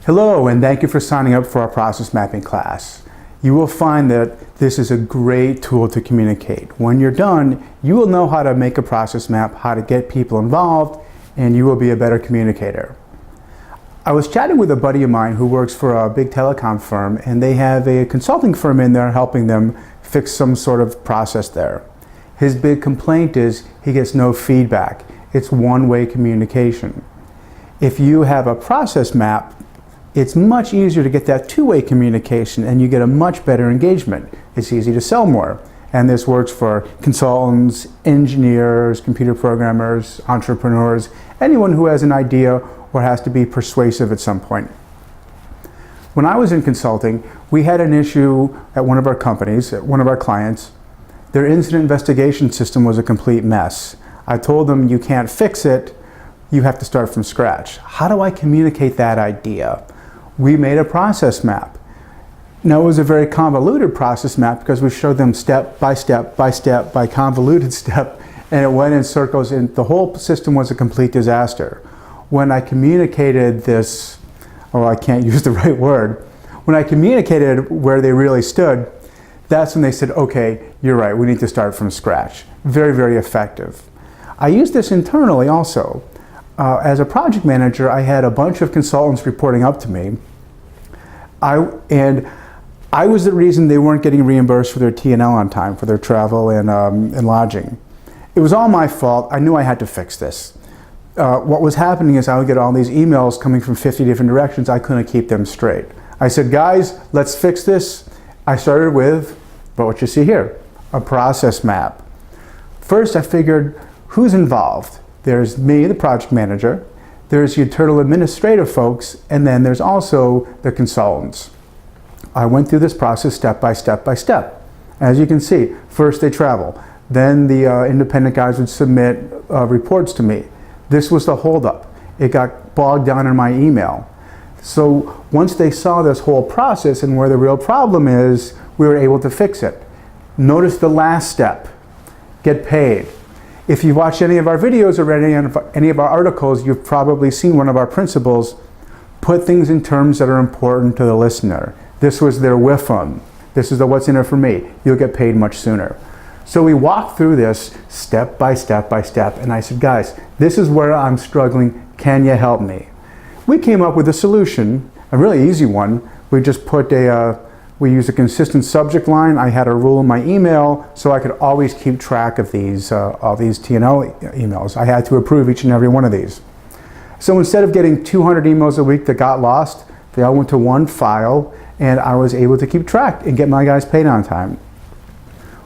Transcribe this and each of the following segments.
Hello, and thank you for signing up for our process mapping class. You will find that this is a great tool to communicate. When you're done, you will know how to make a process map, how to get people involved, and you will be a better communicator. I was chatting with a buddy of mine who works for a big telecom firm, and they have a consulting firm in there helping them fix some sort of process there. His big complaint is he gets no feedback. It's one-way communication. If you have a process map, it's much easier to get that two-way communication and you get a much better engagement. It's easy to sell more. And this works for consultants, engineers, computer programmers, entrepreneurs, anyone who has an idea or has to be persuasive at some point. When I was in consulting, we had an issue at one of our companies, at one of our clients. Their incident investigation system was a complete mess. I told them, you can't fix it, you have to start from scratch. How do I communicate that idea? We made a process map. Now, it was a very convoluted process map because we showed them step by step by step by convoluted step, and it went in circles, and the whole system was a complete disaster. When I communicated this, I can't use the right word, when I communicated where they really stood, that's when they said, okay, you're right, we need to start from scratch. Very, very effective. I used this internally also. As a project manager, I had a bunch of consultants reporting up to me. I was the reason they weren't getting reimbursed for their T&L on time, for their travel and lodging. It was all my fault. I knew I had to fix this. What was happening is I would get all these emails coming from 50 different directions. I couldn't keep them straight. I said, guys, let's fix this. I started with what you see here, a process map. First, I figured, who's involved? There's me, the project manager, there's the internal administrative folks, and then there's also the consultants. I went through this process step by step by step. As you can see, first they travel, then the independent guys would submit reports to me. This was the holdup. It got bogged down in my email. So once they saw this whole process and where the real problem is, we were able to fix it. Notice the last step, get paid. If you watch any of our videos or read any of our articles, you've probably seen one of our principles, put things in terms that are important to the listener. This was their WIFM. This is the what's in it for me. You'll get paid much sooner. So we walked through this step by step by step, and I said, guys, this is where I'm struggling. Can you help me? We came up with a solution, a really easy one. We just put we used a consistent subject line. I had a rule in my email so I could always keep track of these, all these T&L emails. I had to approve each and every one of these. So instead of getting 200 emails a week that got lost, they all went to one file, and I was able to keep track and get my guys paid on time.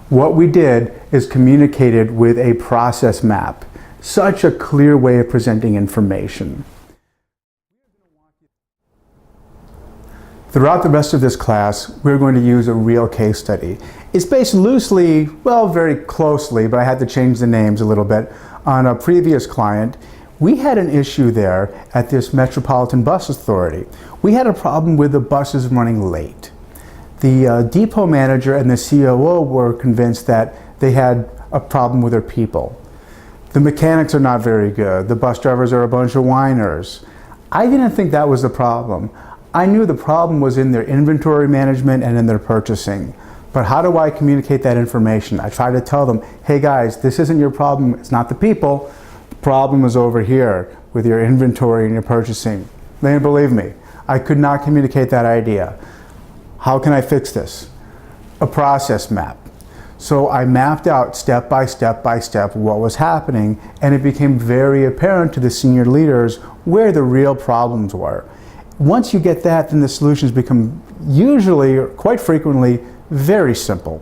What we did is communicated with a process map. Such a clear way of presenting information. Throughout the rest of this class, we're going to use a real case study. It's based loosely, well, very closely, but I had to change the names a little bit, on a previous client. We had an issue there at this Metropolitan Bus Authority. We had a problem with the buses running late. The depot manager and the COO were convinced that they had a problem with their people. The mechanics are not very good. The bus drivers are a bunch of whiners. I didn't think that was the problem. I knew the problem was in their inventory management and in their purchasing. But how do I communicate that information? I try to tell them, hey guys, this isn't your problem, it's not the people. The problem is over here with your inventory and your purchasing. They didn't believe me. I could not communicate that idea. How can I fix this? A process map. So I mapped out step by step by step what was happening, and it became very apparent to the senior leaders where the real problems were. Once you get that, then the solutions become usually, or quite frequently, very simple.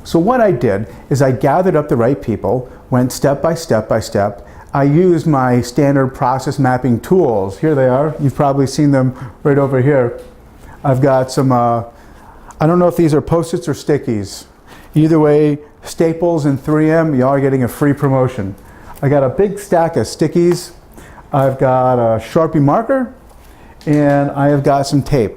So what I did is I gathered up the right people, went step by step by step. I used my standard process mapping tools. Here they are. You've probably seen them right over here. I've got some, I don't know if these are Post-its or stickies. Either way, Staples and 3M, y'all are getting a free promotion. I got a big stack of stickies. I've got a Sharpie marker, and I have got some tape.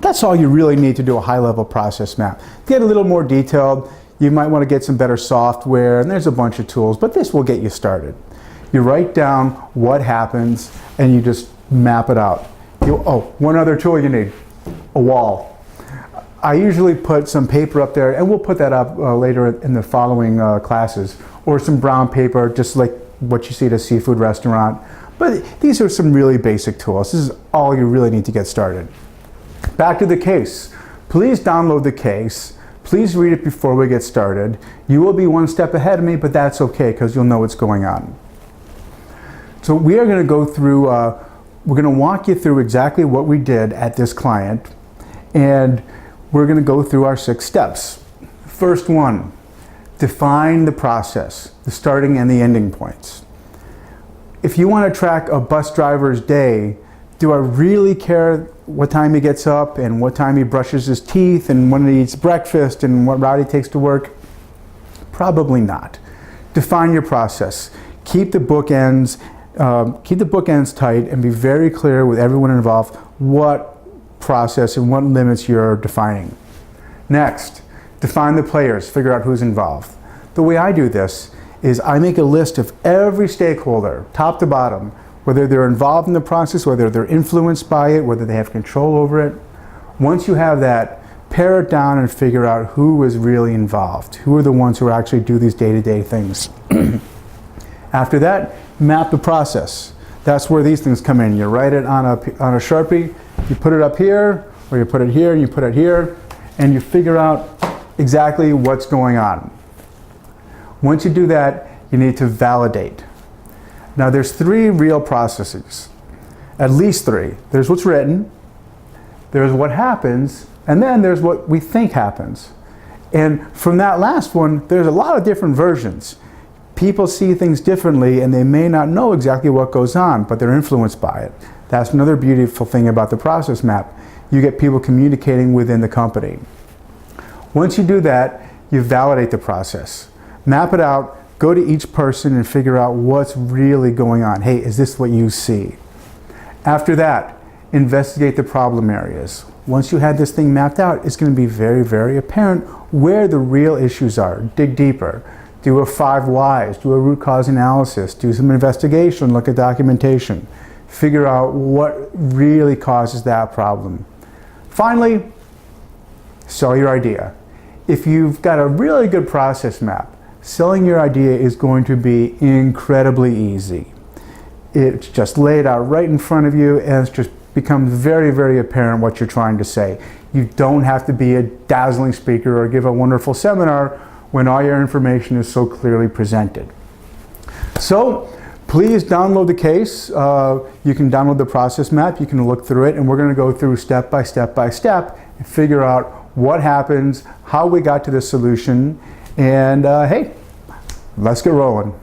That's all you really need to do a high-level process map. To get a little more detailed, you might want to get some better software, and there's a bunch of tools, but this will get you started. You write down what happens, and you just map it out. One other tool you need, a wall. I usually put some paper up there, and we'll put that up later in the following classes, or some brown paper, just like what you see at a seafood restaurant. But these are some really basic tools. This is all you really need to get started. Back to the case. Please download the case. Please read it before we get started. You will be one step ahead of me, but that's okay because you'll know what's going on. So we are going to go through, we're going to walk you through exactly what we did at this client, and we're going to go through our 6 steps. First one, define the process, the starting and the ending points. If you want to track a bus driver's day, do I really care what time he gets up and what time he brushes his teeth and when he eats breakfast and what route he takes to work? Probably not. Define your process. Keep the bookends tight and be very clear with everyone involved what process and what limits you're defining. Next, define the players, figure out who's involved. The way I do this is I make a list of every stakeholder, top to bottom, whether they're involved in the process, whether they're influenced by it, whether they have control over it. Once you have that, pare it down and figure out who is really involved. Who are the ones who actually do these day-to-day things. After that, map the process. That's where these things come in. You write it on a Sharpie, you put it up here, or you put it here, and you put it here, and you figure out exactly what's going on. Once you do that, you need to validate. Now there's 3 real processes, at least 3. There's what's written, there's what happens, and then there's what we think happens. And from that last one, there's a lot of different versions. People see things differently and they may not know exactly what goes on, but they're influenced by it. That's another beautiful thing about the process map. You get people communicating within the company. Once you do that, you validate the process. Map it out, go to each person and figure out what's really going on. Hey, is this what you see? After that, investigate the problem areas. Once you have this thing mapped out, it's going to be very, very apparent where the real issues are. Dig deeper. Do a 5 whys, do a root cause analysis, do some investigation, look at documentation. Figure out what really causes that problem. Finally, sell your idea. If you've got a really good process map, selling your idea is going to be incredibly easy. It's just laid out right in front of you and it's just becomes very, very apparent what you're trying to say. You don't have to be a dazzling speaker or give a wonderful seminar when all your information is so clearly presented. So please download the case. You can download the process map, you can look through it, and we're going to go through step by step by step and figure out what happens, how we got to the solution, and hey, let's get rolling.